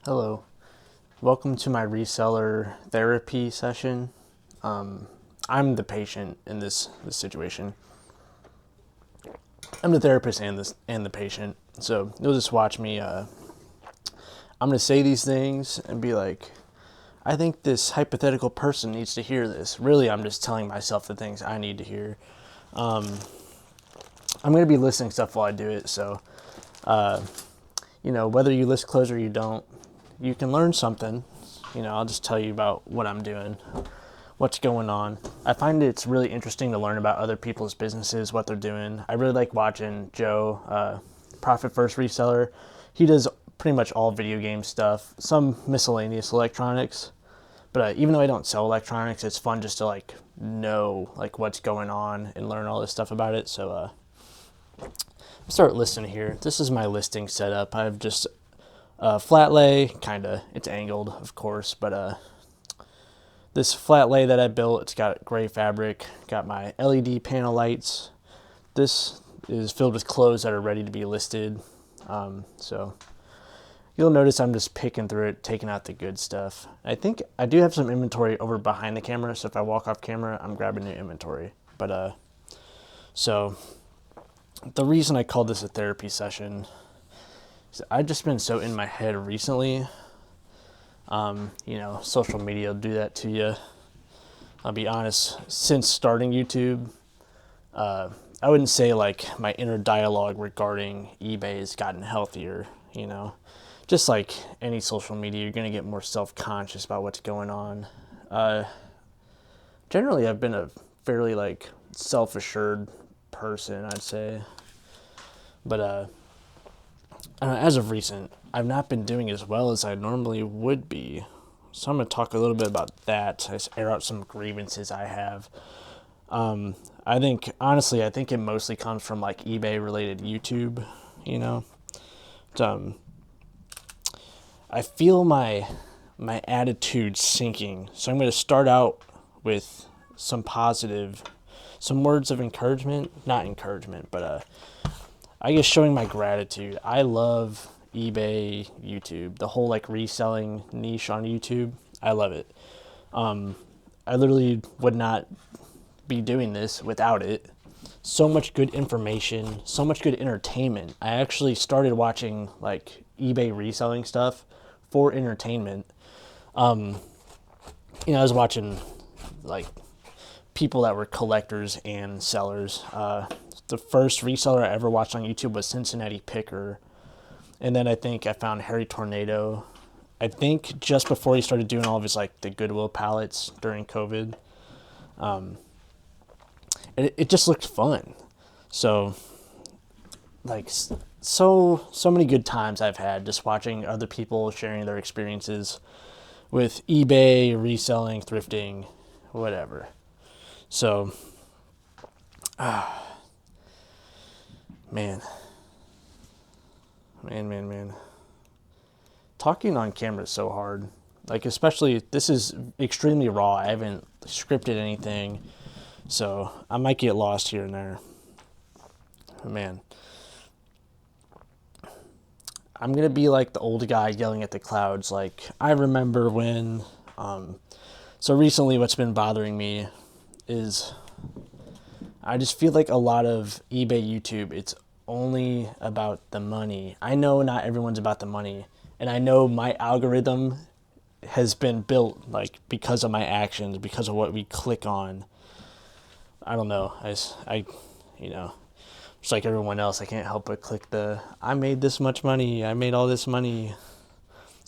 Hello, welcome to my reseller therapy session. I'm the patient in this situation. I'm the therapist and the patient. So you'll just watch me. I'm gonna say these things and be like, I think this hypothetical person needs to hear this. Really, I'm just telling myself the things I need to hear. I'm gonna be listening stuff while I do it. So, whether you listen close or you don't, you can learn something. I'll just tell you about what I'm doing, what's going on. I find it's really interesting to learn about other people's businesses, what they're doing. I really like watching Joe, Profit First Reseller. He does pretty much all video game stuff, some miscellaneous electronics. But even though I don't sell electronics, it's fun just to know what's going on and learn all this stuff about it. So start listening here. This is my listing setup. I have just flat lay, kinda. It's angled, of course, but this flat lay that I built, it's got gray fabric, got my LED panel lights. This is filled with clothes that are ready to be listed. So you'll notice I'm just picking through it, taking out the good stuff. I think I do have some inventory over behind the camera, so if I walk off camera, I'm grabbing new inventory. But so the reason I called this a therapy session, I've just been so in my head recently. Social media will do that to you. I'll be honest, since starting YouTube, I wouldn't say my inner dialogue regarding eBay has gotten healthier, Just like any social media, you're going to get more self-conscious about what's going on. Generally, I've been a fairly self-assured person, I'd say. But as of recent, I've not been doing as well as I normally would be. So I'm going to talk a little bit about that. I air out some grievances I have. I think it mostly comes from eBay related YouTube, I feel my attitude sinking. So I'm going to start out with some words of encouragement, not encouragement, but I guess showing my gratitude. I love eBay, YouTube, the whole reselling niche on YouTube. I love it. I literally would not be doing this without it. So much good information, so much good entertainment. I actually started watching eBay reselling stuff for entertainment. I was watching people that were collectors and sellers. The first reseller I ever watched on YouTube was Cincinnati Picker. And then I think I found Harry Tornado. I think just before he started doing all of his the Goodwill pallets during COVID. It just looked fun. So so many good times I've had just watching other people sharing their experiences with eBay, reselling, thrifting, whatever. So Man. Talking on camera is so hard. Especially, this is extremely raw. I haven't scripted anything, so I might get lost here and there. Man. I'm going to be like the old guy yelling at the clouds. I remember when... so recently what's been bothering me is... I just feel like a lot of eBay, YouTube, it's only about the money. I know not everyone's about the money. And I know my algorithm has been built because of my actions, because of what we click on. I don't know. Just like everyone else, I can't help but click I made this much money. I made all this money.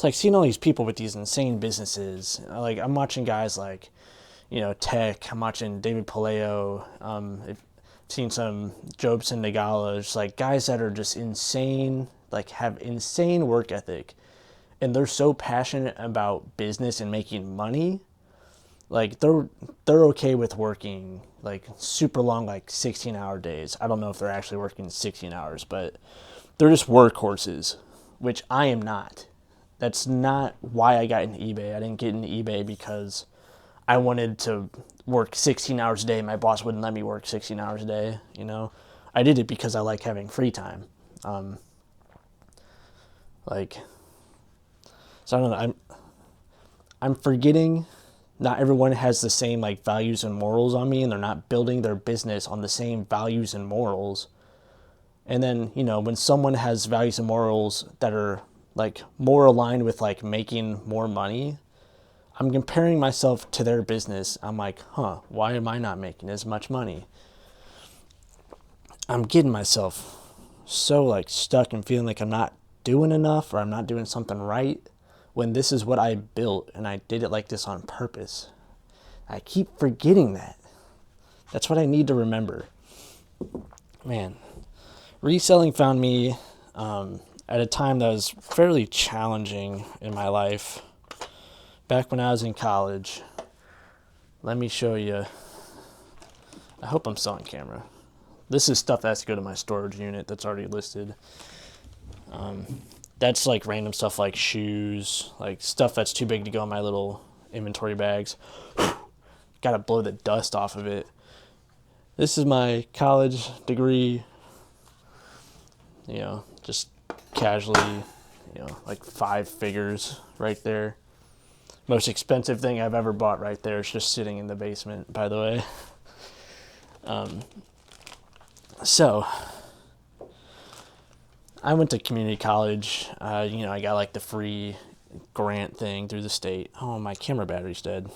It's seeing all these people with these insane businesses. I'm watching guys tech. I'm watching David Paleo. I've seen some Jobson Nagala. Just guys that are just insane, have insane work ethic, and they're so passionate about business and making money. They're okay with working super long 16-hour days. I don't know if they're actually working 16 hours, but they're just workhorses, which I am not. That's not why I got into eBay. I didn't get into eBay because I wanted to work 16 hours a day. My boss wouldn't let me work 16 hours a day, I did it because I like having free time. So I don't know. I'm forgetting not everyone has the same like values and morals on me, and they're not building their business on the same values and morals. And then, you know, when someone has values and morals that are like more aligned with like making more money, I'm comparing myself to their business. I'm like, why am I not making as much money? I'm getting myself so like stuck and feeling like I'm not doing enough or I'm not doing something right, when this is what I built and I did it like this on purpose. I keep forgetting that. That's what I need to remember. Man, reselling found me at a time that was fairly challenging in my life. Back when I was in college. Let me show you. I hope I'm still on camera. This is stuff that has to go to my storage unit that's already listed. That's like random stuff like shoes, like stuff that's too big to go in my little inventory bags. Gotta blow the dust off of it. This is my college degree. You know, just casually, you know, like 5 figures right there. Most expensive thing I've ever bought right there is just sitting in the basement, by the way. So I went to community college. You know, I got like the free grant thing through the state. Oh, my camera battery's dead.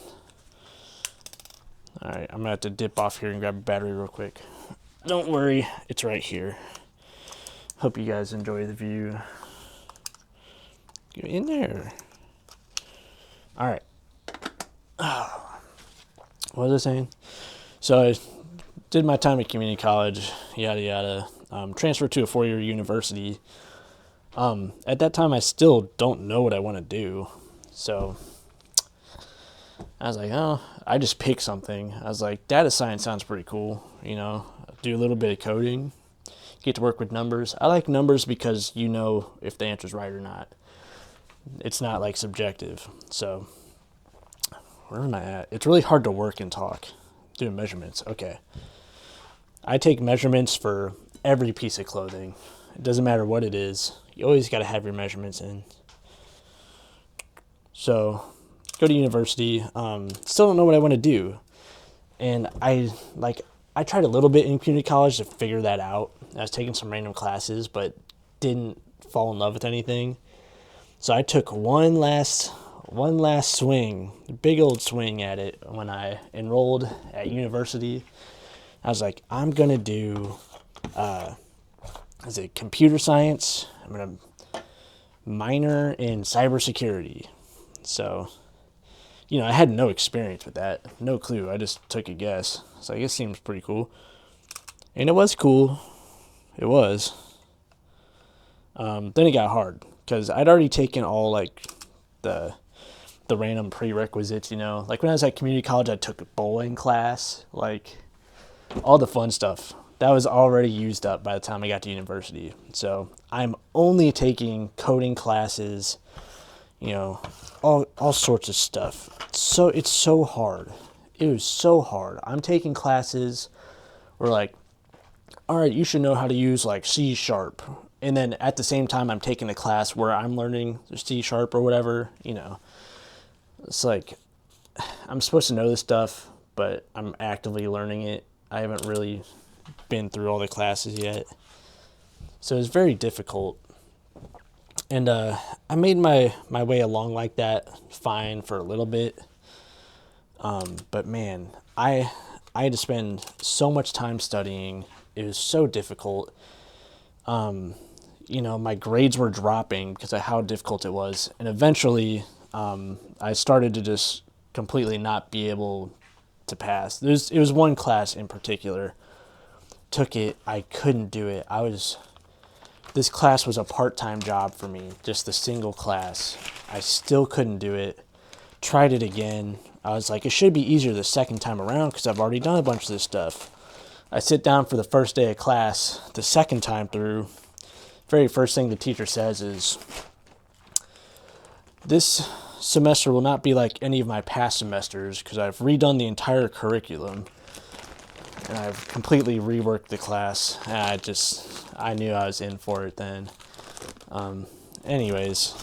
All right, I'm gonna have to dip off here and grab a battery real quick. Don't worry, it's right here. Hope you guys enjoy the view. Get in there. All right. What was I saying? So I did my time at community college, yada yada. Transferred to a 4-year university. At that time, I still don't know what I want to do. So I was like, I just picked something. I was like, data science sounds pretty cool. You know, do a little bit of coding, get to work with numbers. I like numbers because you know if the answer's right or not. It's not like subjective. So where am I at? It's really hard to work and talk. Doing measurements. Okay. I take measurements for every piece of clothing. It doesn't matter what it is. You always got to have your measurements in. So go to university. Still don't know what I want to do. And I tried a little bit in community college to figure that out. I was taking some random classes, but didn't fall in love with anything. So I took one last swing, big old swing at it when I enrolled at university. I was like, I'm going to do, computer science? I'm going to minor in cybersecurity. So, you know, I had no experience with that. No clue. I just took a guess. So I guess it seems pretty cool. And it was cool. It was. Then it got hard because I'd already taken all like the random prerequisites, you know. Like when I was at community college, I took a bowling class, like all the fun stuff. That was already used up by the time I got to university. So I'm only taking coding classes, you know, all sorts of stuff. So it's so hard. It was so hard. I'm taking classes where like, all right, you should know how to use like C#. And then at the same time, I'm taking a class where I'm learning C# or whatever, you know. It's like, I'm supposed to know this stuff, but I'm actively learning it. I haven't really been through all the classes yet. So it's very difficult. And I made my way along like that fine for a little bit. But man, I had to spend so much time studying. It was so difficult. You know, my grades were dropping because of how difficult it was. And eventually, I started to just completely not be able to pass. It was one class in particular. Took it, I couldn't do it. This class was a part-time job for me, just the single class. I still couldn't do it. Tried it again. I was like, it should be easier the second time around because I've already done a bunch of this stuff. I sit down for the first day of class, the second time through. Very first thing the teacher says is, this semester will not be like any of my past semesters because I've redone the entire curriculum and I've completely reworked the class. I knew I was in for it then. Anyways,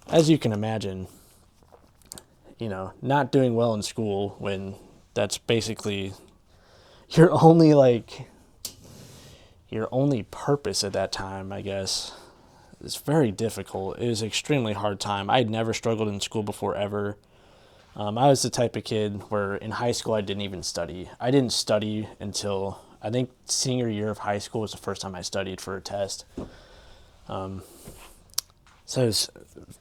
as you can imagine, not doing well in school when that's basically your only purpose at that time, I guess. It's very difficult. It was an extremely hard time. I had never struggled in school before ever. I was the type of kid where in high school I didn't even study. I didn't study until I think senior year of high school was the first time I studied for a test. So it was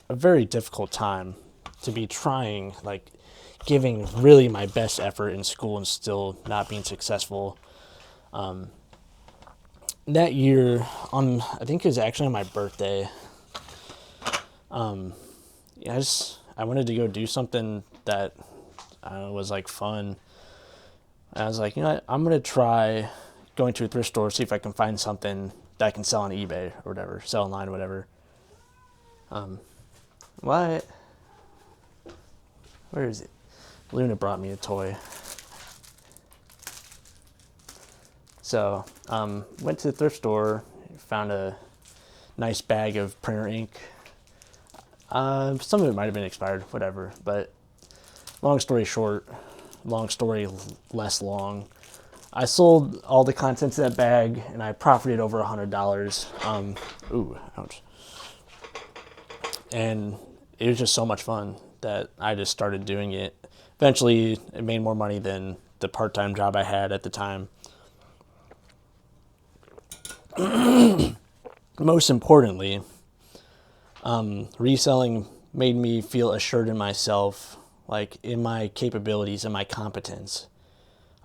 a very difficult time to be trying, like giving really my best effort in school and still not being successful. That year, I think it was actually on my birthday. I wanted to go do something that was like fun. And I was like, I'm gonna try going to a thrift store, see if I can find something that I can sell on eBay or whatever, sell online or whatever. What? Where is it? Luna brought me a toy. So, went to the thrift store, found a nice bag of printer ink. Some of it might have been expired, whatever. But long story short, long story less long, I sold all the contents of that bag and I profited over $100. Ooh, ouch. And it was just so much fun that I just started doing it. Eventually, it made more money than the part-time job I had at the time. Most importantly, reselling made me feel assured in myself, like in my capabilities and my competence.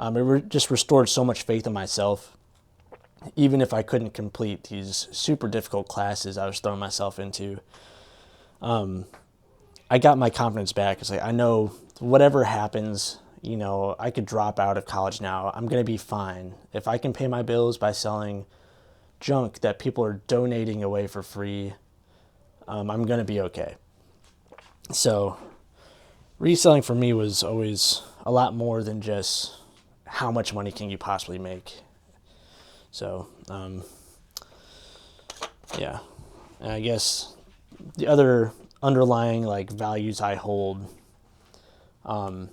It just restored so much faith in myself, even if I couldn't complete these super difficult classes I was throwing myself into. I got my confidence back. It's like, I know whatever happens, I could drop out of college now. I'm going to be fine. If I can pay my bills by selling junk that people are donating away for free, I'm going to be okay. So reselling for me was always a lot more than just how much money can you possibly make. So, yeah. And I guess the other underlying values I hold, I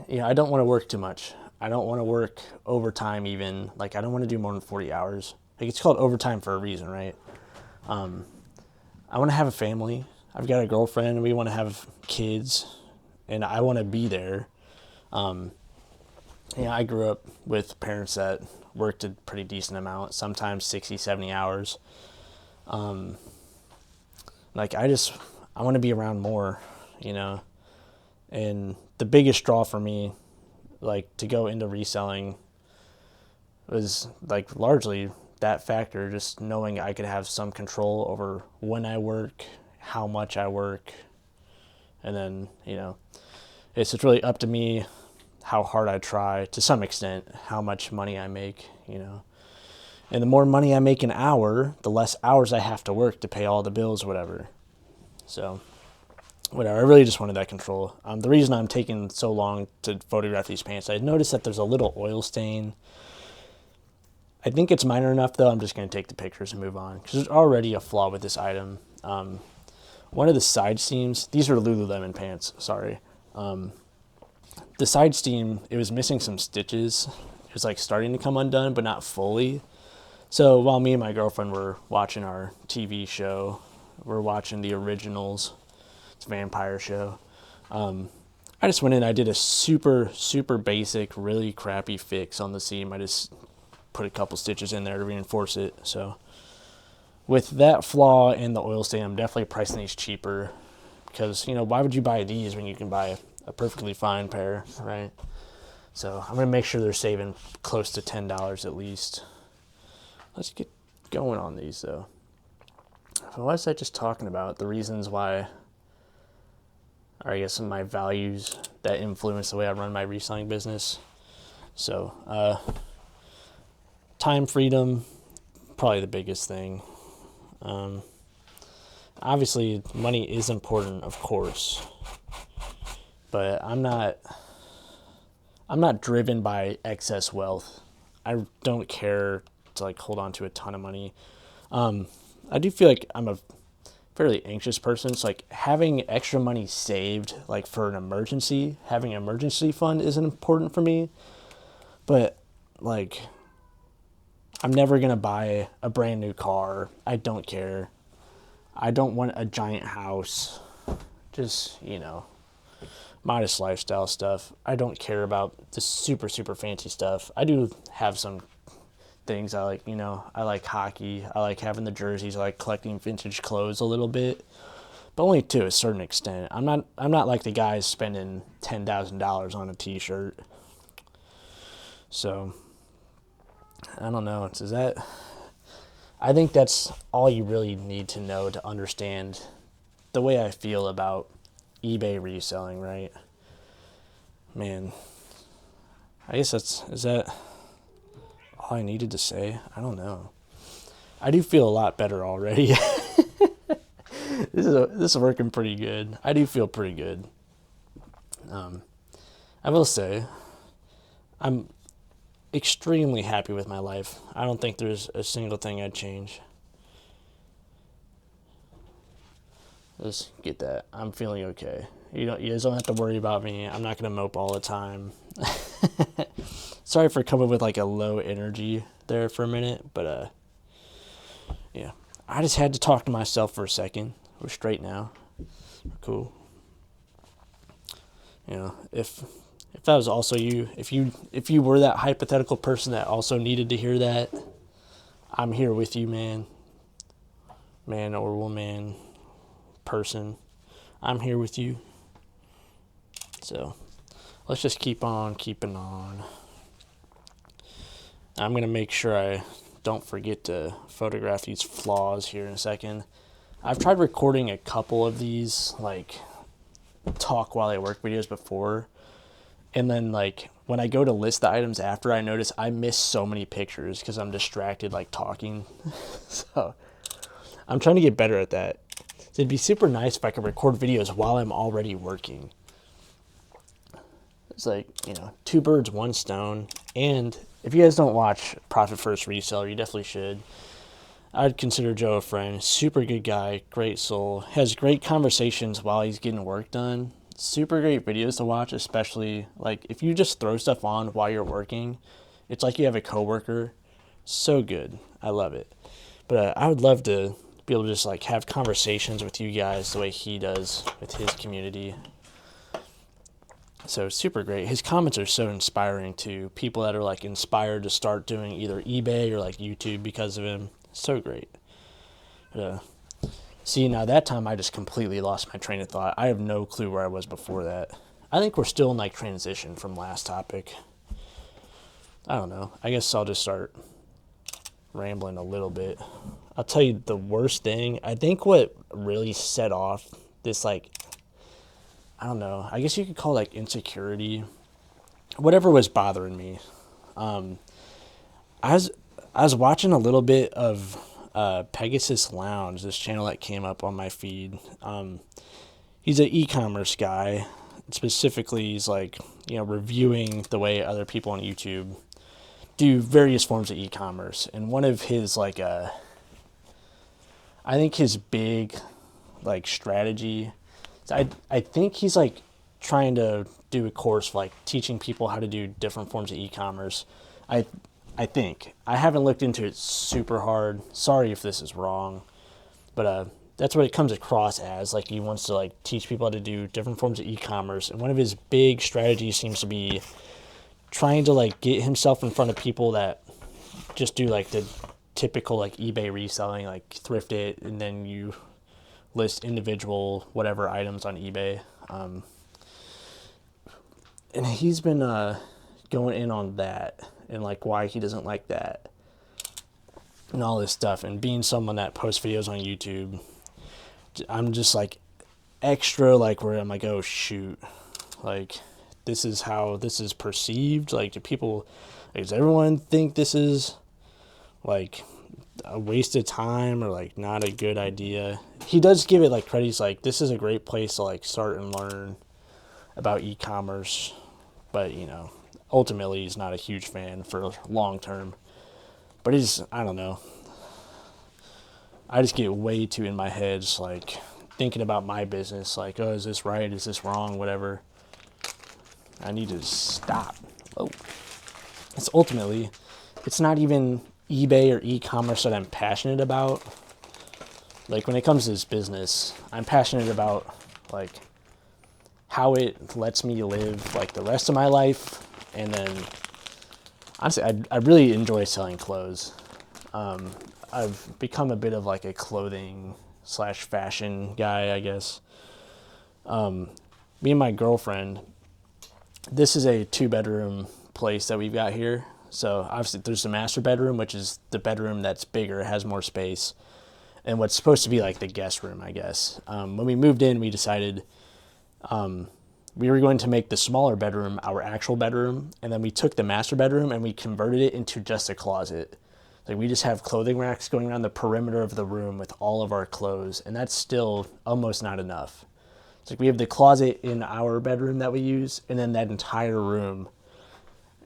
don't want to work too much. I don't want to work overtime even. I don't want to do more than 40 hours. It's called overtime for a reason, right? I want to have a family. I've got a girlfriend. We want to have kids, and I want to be there. I grew up with parents that worked a pretty decent amount, sometimes 60, 70 hours. I want to be around more, and the biggest draw for me, to go into reselling was largely that factor, just knowing I could have some control over when I work, how much I work, and then, it's just really up to me how hard I try, to some extent, how much money I make, And the more money I make an hour, the less hours I have to work to pay all the bills, whatever. So, whatever, I really just wanted that control. The reason I'm taking so long to photograph these pants, I noticed that there's a little oil stain. I think it's minor enough, though. I'm just going to take the pictures and move on, because there's already a flaw with this item. One of the side seams, these are Lululemon pants, sorry. The side seam, it was missing some stitches. It was starting to come undone, but not fully. So while me and my girlfriend were watching our TV show, we're watching The Originals, it's a vampire show. I just went in, I did a super, super basic, really crappy fix on the seam. I just put a couple stitches in there to reinforce it. So with that flaw and the oil stain, I'm definitely pricing these cheaper, because, why would you buy these when you can buy a perfectly fine pair, right? So I'm going to make sure they're saving close to $10 at least. Let's get going on these, though. What was I just talking about? The reasons why, or I guess some of my values that influence the way I run my reselling business. So, time freedom, probably the biggest thing. Obviously, money is important, of course, but I'm not driven by excess wealth. I don't care to hold on to a ton of money. I do feel like if fairly anxious person. So like having extra money saved, like for an emergency, having an emergency fund isn't important for me. But like, I'm never going to buy a brand new car. I don't care. I don't want a giant house. Just, modest lifestyle stuff. I don't care about the super, super fancy stuff. I do have some things I like, I like hockey. I like having the jerseys. I like collecting vintage clothes a little bit, but only to a certain extent. I'm not like the guys spending $10,000 on a t-shirt. So I don't know. I think that's all you really need to know to understand the way I feel about eBay reselling, right? Man, I guess is that all I needed to say? I don't know. I do feel a lot better already. This is working pretty good. I do feel pretty good. I will say, I'm extremely happy with my life. I don't think there's a single thing I'd change. Just get that. I'm feeling okay. You guys don't have to worry about me. I'm not gonna mope all the time. Sorry for coming with like a low energy there for a minute, but yeah. I just had to talk to myself for a second. We're straight now. Cool. If that was also you, if you were that hypothetical person that also needed to hear that, I'm here with you, man. Man or woman, person. I'm here with you. So let's just keep on keeping on. I'm going to make sure I don't forget to photograph these flaws here in a second. I've tried recording a couple of these, like, talk while I work videos before. And then, like, when I go to list the items after, I notice I miss so many pictures because I'm distracted, like, talking. So I'm trying to get better at that. So it'd be super nice if I could record videos while I'm already working. It's like, two birds, one stone. And if you guys don't watch Profit First Reseller, you definitely should. I'd consider Joe a friend. Super good guy, great soul. Has great conversations while he's getting work done. Super great videos to watch, especially like if you just throw stuff on while you're working. It's like you have a coworker. So good. I love it. But I would love to be able to just like have conversations with you guys the way he does with his community. So super great. His comments are so inspiring to people that are like inspired to start doing either eBay or like YouTube because of him. So great. See, now that time I just completely lost my train of thought. I have no clue where I was before that. I think we're still in like transition from last topic. I don't know. I guess I'll just start rambling a little bit. I'll tell you the worst thing. I think what really set off this, like, I don't know, I guess you could call it like insecurity, whatever was bothering me. I was watching a little bit of Pegasus Lounge, this channel that came up on my feed. He's an e-commerce guy. Specifically, he's like, reviewing the way other people on YouTube do various forms of e-commerce. And one of his, like, I think his big, like, strategy, I think he's, like, trying to do a course for, like, teaching people how to do different forms of e-commerce. I think. I haven't looked into it super hard. Sorry if this is wrong. But that's what it comes across as. Like, he wants to, like, teach people how to do different forms of e-commerce. And one of his big strategies seems to be trying to, like, get himself in front of people that just do, like, the typical, like, eBay reselling, like, thrift it, and then you list individual whatever items on eBay. And he's been going in on that and, like, why he doesn't like that and all this stuff. And being someone that posts videos on YouTube, I'm just, like, extra, like, where I'm like, oh, shoot. Like, this is how this is perceived. Like, does everyone think this is, like, a waste of time or, like, not a good idea? He does give it, like, credit. He's like, this is a great place to, like, start and learn about e-commerce. But, ultimately he's not a huge fan for long term. But I don't know. I just get way too in my head, just like thinking about my business, like, oh, is this right? Is this wrong? Whatever. I need to stop. Oh, it's ultimately, it's not even eBay or e-commerce that I'm passionate about. Like when it comes to this business, I'm passionate about like how it lets me live like the rest of my life. And then honestly, I really enjoy selling clothes. I've become a bit of like a clothing / fashion guy, I guess. Me and my girlfriend, this is a 2-bedroom place that we've got here. So obviously there's the master bedroom, which is the bedroom that's bigger, has more space, and what's supposed to be like the guest room, I guess. When we moved in, we decided we were going to make the smaller bedroom our actual bedroom, and then we took the master bedroom and we converted it into just a closet. Like we just have clothing racks going around the perimeter of the room with all of our clothes, and that's still almost not enough. It's like we have the closet in our bedroom that we use, and then that entire room,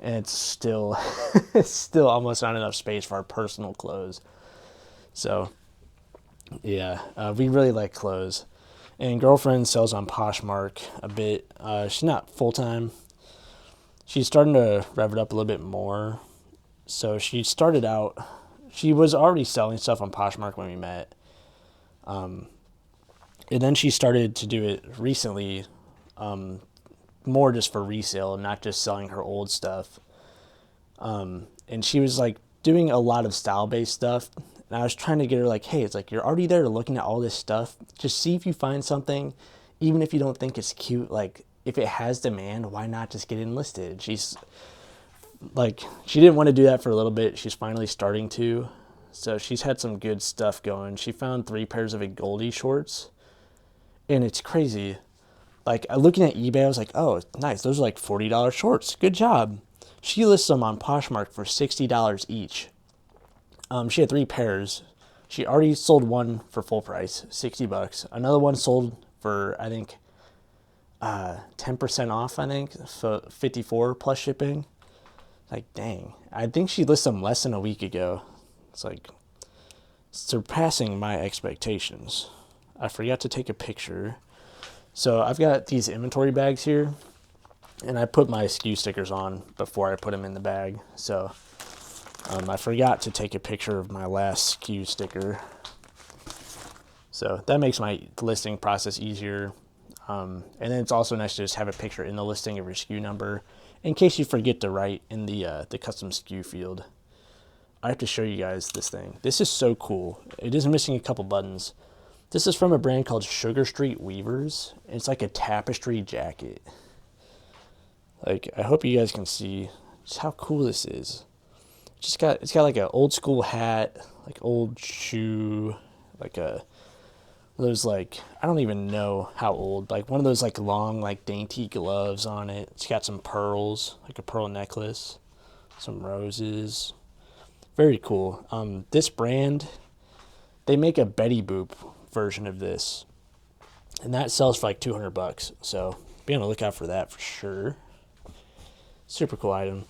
and it's still it's still almost not enough space for our personal clothes. So yeah, we really like clothes. And girlfriend sells on Poshmark a bit. She's not full-time. She's starting to rev it up a little bit more. So she started out, she was already selling stuff on Poshmark when we met. And then she started to do it recently, more just for resale, not just selling her old stuff. And she was like doing a lot of style-based stuff. And I was trying to get her like, hey, it's like you're already there looking at all this stuff. Just see if you find something, even if you don't think it's cute. Like if it has demand, why not just get it enlisted? She's like, she didn't want to do that for a little bit. She's finally starting to. So she's had some good stuff going. She found 3 pairs of a Goldie shorts, and it's crazy. Like looking at eBay, I was like, oh, nice. Those are like $40 shorts. Good job. She lists them on Poshmark for $60 each. She had 3 pairs. She already sold one for full price, $60. Another one sold for, I think, 10% off, I think, so 54 plus shipping. Like, dang. I think she listed them less than a week ago. It's like surpassing my expectations. I forgot to take a picture. So I've got these inventory bags here, and I put my SKU stickers on before I put them in the bag. So I forgot to take a picture of my last SKU sticker. So that makes my listing process easier. And then it's also nice to just have a picture in the listing of your SKU number in case you forget to write in the custom SKU field. I have to show you guys this thing. This is so cool. It is missing a couple buttons. This is from a brand called Sugar Street Weavers. It's like a tapestry jacket. Like, I hope you guys can see just how cool this is. It's got like an old school hat, like old shoe, like those like, I don't even know how old, like one of those like long like dainty gloves on it. It's got some pearls, like a pearl necklace, some roses. Very cool. This brand, they make a Betty Boop version of this, and that sells for like $200. So be on the lookout for that for sure. Super cool item.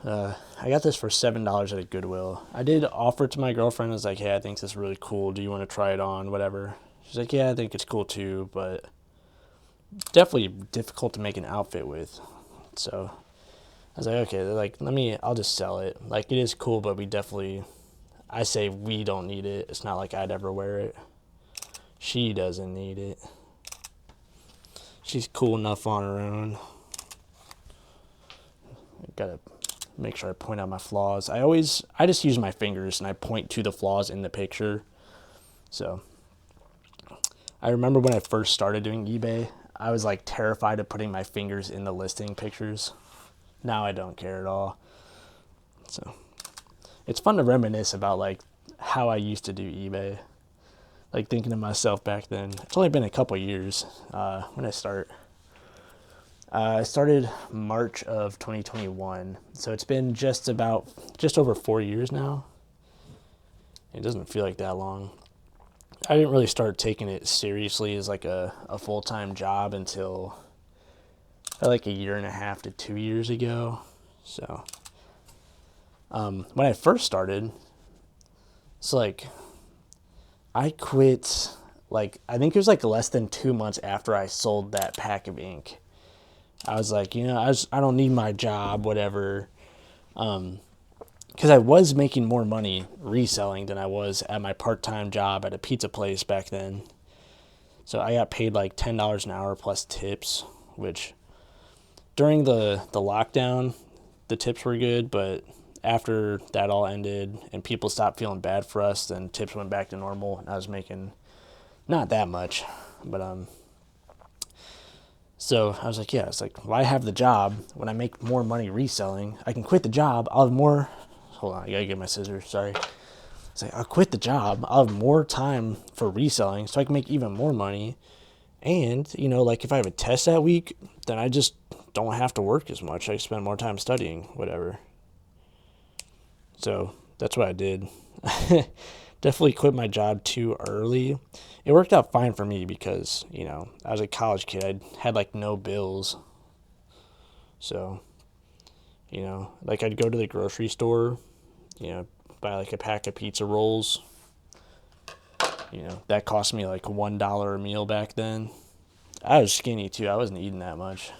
I got this for $7 at a Goodwill. I did offer it to my girlfriend. I was like, hey, I think this is really cool. Do you want to try it on? Whatever. She's like, yeah, I think it's cool too, but definitely difficult to make an outfit with. So I was like, okay, they're like, I'll just sell it. Like, it is cool, but I say we don't need it. It's not like I'd ever wear it. She doesn't need it. She's cool enough on her own. Gotta make sure I point out my flaws. I just use my fingers and I point to the flaws in the picture. So I remember when I first started doing eBay, I was like terrified of putting my fingers in the listing pictures. Now I don't care at all. So it's fun to reminisce about like how I used to do eBay. Like thinking to myself back then. It's only been a couple years when I start. I started March of 2021, so it's been just over 4 years now. It doesn't feel like that long. I didn't really start taking it seriously as like a full-time job until like a year and a half to 2 years ago. So when I first started, So like I quit, like I think it was like less than 2 months after I sold that pack of ink. I was like, I don't need my job, whatever. Because I was making more money reselling than I was at my part-time job at a pizza place back then. So I got paid like $10 an hour plus tips, which during the lockdown, the tips were good, but after that all ended and people stopped feeling bad for us, then tips went back to normal, and I was making not that much, but so I was like, yeah, it's like, why have the job when I make more money reselling? I can quit the job. I'll have more. Hold on, I gotta get my scissors. Sorry. It's like, I'll quit the job. I'll have more time for reselling so I can make even more money. And, like if I have a test that week, then I just don't have to work as much. I spend more time studying, whatever. So that's what I did. Definitely quit my job too early. It worked out fine for me because, I was a college kid. I had like no bills. So, like I'd go to the grocery store, buy like a pack of pizza rolls. That cost me like $1 a meal back then. I was skinny too. I wasn't eating that much.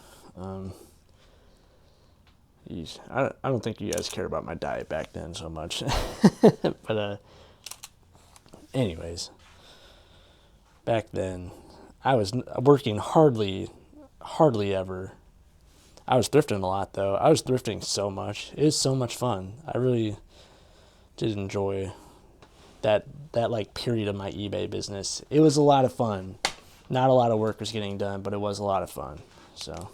I don't think you guys cared about my diet back then so much. But anyways, back then I was working hardly ever. I was thrifting a lot though. I was thrifting so much. It was so much fun. I really did enjoy that like period of my eBay business. It was a lot of fun. Not a lot of work was getting done, but it was a lot of fun. So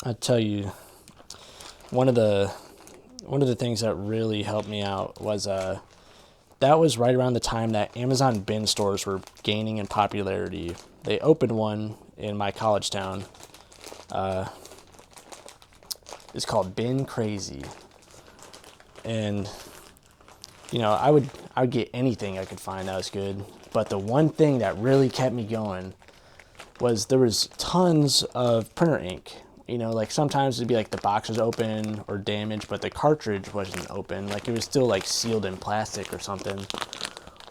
I tell you, one of the things that really helped me out was that was right around the time that Amazon bin stores were gaining in popularity. They opened one in my college town. It's called Bin Crazy. And I would get anything I could find that was good. But the one thing that really kept me going was there was tons of printer ink. Like sometimes it'd be like the box was open or damaged, but the cartridge wasn't open. Like it was still like sealed in plastic or something.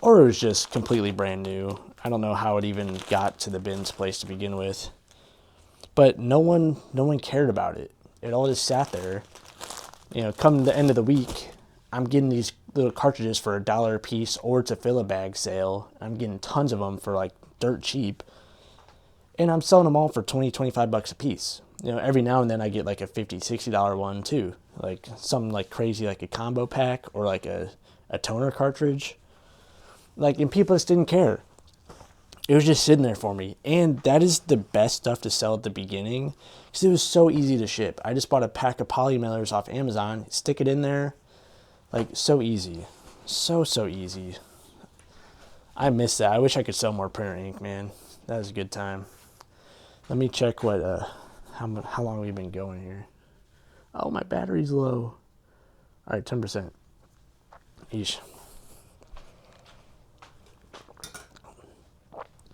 Or it was just completely brand new. I don't know how it even got to the bins place to begin with. But no one cared about it. It all just sat there. Come the end of the week, I'm getting these little cartridges for $1 a piece, or it's a fill-a-bag sale. I'm getting tons of them for like dirt cheap. And I'm selling them all for $20-25 a piece. Every now and then I get like a $50-60 one too. Like something like crazy, like a combo pack or like a toner cartridge. Like, and people just didn't care. It was just sitting there for me. And that is the best stuff to sell at the beginning because it was so easy to ship. I just bought a pack of poly mailers off Amazon, stick it in there. Like, so easy. So easy. I miss that. I wish I could sell more printer ink, man. That was a good time. Let me check what how long we've been going here. Oh, my battery's low. All right, 10%. Eesh.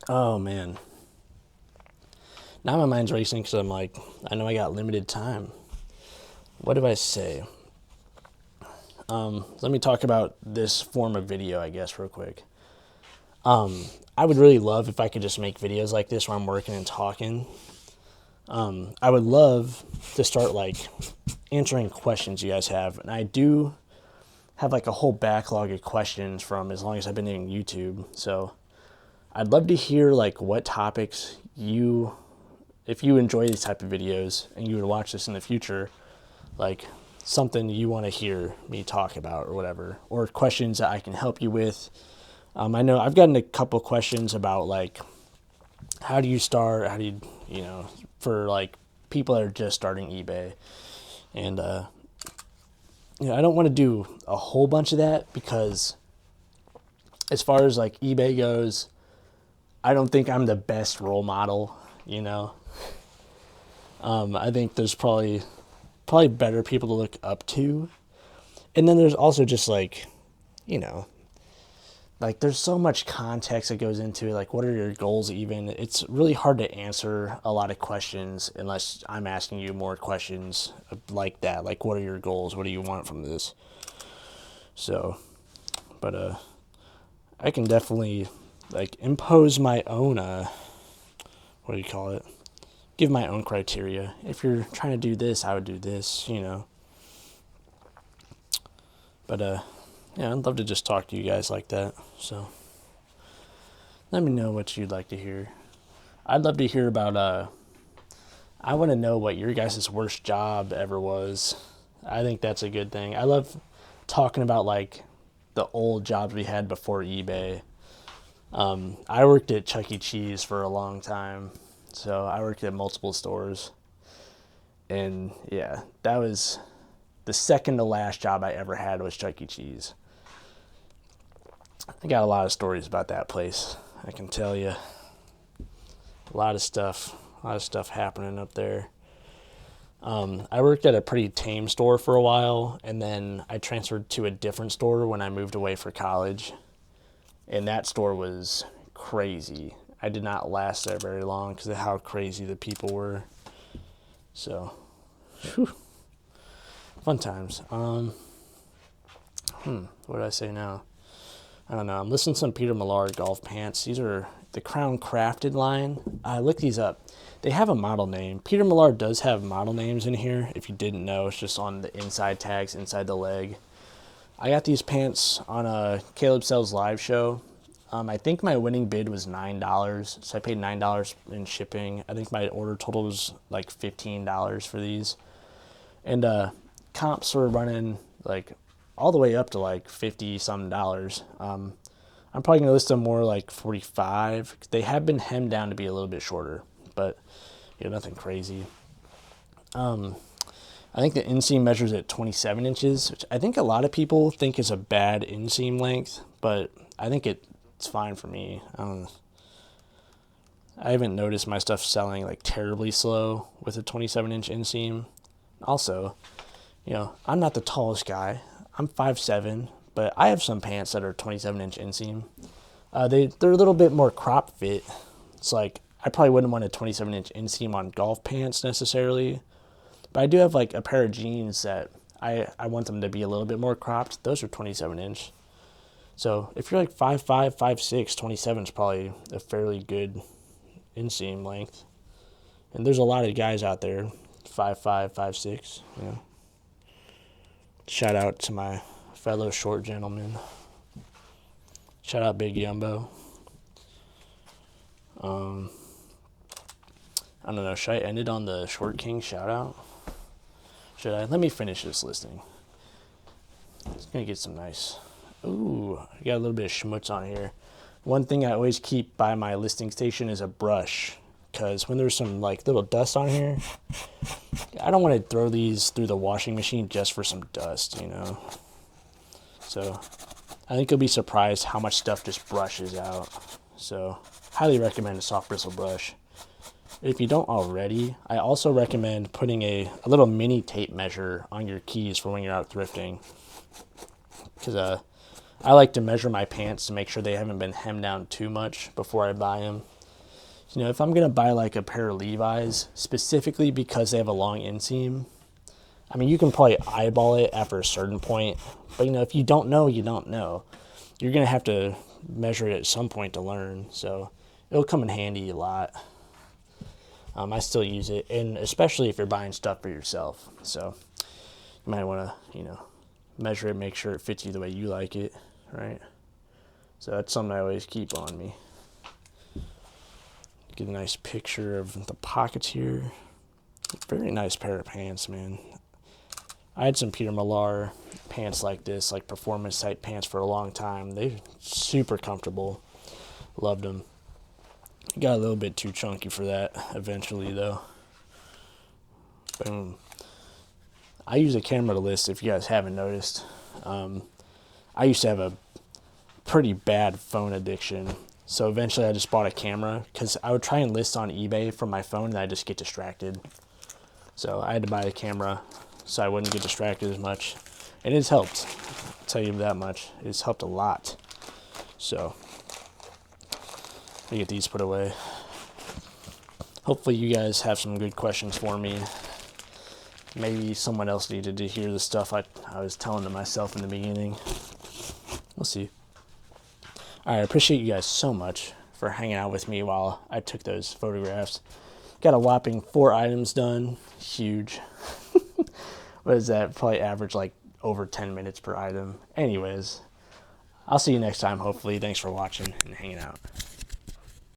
Oh, man. Now my mind's racing because I'm like, I know I got limited time. What do I say? Let me talk about this form of video, I guess, real quick. I would really love if I could just make videos like this where I'm working and talking. I would love to start like answering questions you guys have. And I do have like a whole backlog of questions from as long as I've been doing YouTube. So I'd love to hear like what topics if you enjoy these type of videos and you would watch this in the future, like something you want to hear me talk about or whatever, or questions that I can help you with. I know I've gotten a couple questions about like, how do you start? How do you, for like people that are just starting eBay. And, I don't want to do a whole bunch of that because as far as like eBay goes, I don't think I'm the best role model, I think there's probably better people to look up to. And then there's also just like, like there's so much context that goes into it. Like, what are your goals even? It's really hard to answer a lot of questions unless I'm asking you more questions like that. Like, what are your goals? What do you want from this? So, but I can definitely like impose my own what do you call it? Give my own criteria. If you're trying to do this, I would do this, you know. But yeah, I'd love to just talk to you guys like that. So let me know what you'd like to hear. I'd love to hear about I want to know what your guys' worst job ever was. I think that's a good thing. I love talking about like the old jobs we had before eBay. I worked at Chuck E. Cheese for a long time. So I worked at multiple stores. And yeah, that was the second to last job I ever had was Chuck E. Cheese. I got a lot of stories about that place. I can tell you. A lot of stuff happening up there. I worked at a pretty tame store for a while, and then I transferred to a different store when I moved away for college. And that store was crazy. I did not last there very long because of how crazy the people were. So, whew, fun times. What did I say now? I don't know. I'm listening to some Peter Millar golf pants. These are the Crown Crafted line. I looked these up. They have a model name. Peter Millar does have model names in here. If you didn't know, it's just on the inside tags, inside the leg. I got these pants on a Caleb Sells live show. I think my winning bid was $9, so I paid $9 in shipping. I think my order total was like $15 for these. And comps were running like all the way up to like $50-some. I'm probably going to list them more like 45. They have been hemmed down to be a little bit shorter, but you know, nothing crazy. I think the inseam measures at 27 inches, which I think a lot of people think is a bad inseam length, but I think it's fine for me. I haven't noticed my stuff selling like terribly slow with a 27-inch inseam. Also, you know, I'm not the tallest guy. I'm 5'7", but I have some pants that are 27-inch inseam. They're a little bit more crop fit. It's like I probably wouldn't want a 27-inch inseam on golf pants necessarily, but I do have like a pair of jeans that I want them to be a little bit more cropped. Those are 27-inch. So if you're like 5'5", 5'6", 27 is probably a fairly good inseam length. And there's a lot of guys out there, 5'5", 5'6", you know. Shout out to my fellow short gentlemen. Shout out Big Yumbo. I don't know, should I end it on the Short King shout out? Should I? Let me finish this listing. It's gonna get some nice. Ooh, I got a little bit of schmutz on here. One thing I always keep by my listing station is a brush, because when there's some like little dust on here, I don't want to throw these through the washing machine just for some dust, you know. So I think you'll be surprised how much stuff just brushes out. So highly recommend a soft bristle brush. If you don't already, I also recommend putting a little mini tape measure on your keys for when you're out thrifting, because I like to measure my pants to make sure they haven't been hemmed down too much before I buy them. You know, if I'm going to buy like a pair of Levi's, specifically because they have a long inseam, I mean, you can probably eyeball it after a certain point, but you know, if you don't know, you don't know. You're going to have to measure it at some point to learn, so it'll come in handy a lot. I still use it, and especially if you're buying stuff for yourself. So you might want to, you know, measure it, make sure it fits you the way you like it, right? So that's something I always keep on me. Get a nice picture of the pockets here. Very nice pair of pants, man. I had some Peter Millar pants like this, like performance type pants for a long time. They're super comfortable. Loved them. Got a little bit too chunky for that eventually, though. Boom. I use a camera to list, if you guys haven't noticed. I used to have a pretty bad phone addiction. So eventually I just bought a camera because I would try and list on eBay from my phone and I just get distracted. So I had to buy a camera so I wouldn't get distracted as much. And it's helped. I'll tell you that much. It's helped a lot. So I get these put away. Hopefully you guys have some good questions for me. Maybe someone else needed to hear the stuff I was telling to myself in the beginning. We'll see. All right, I appreciate you guys so much for hanging out with me while I took those photographs. Got a whopping 4 items done. Huge. What is that? Probably average like over 10 minutes per item. Anyways, I'll see you next time, hopefully. Thanks for watching and hanging out.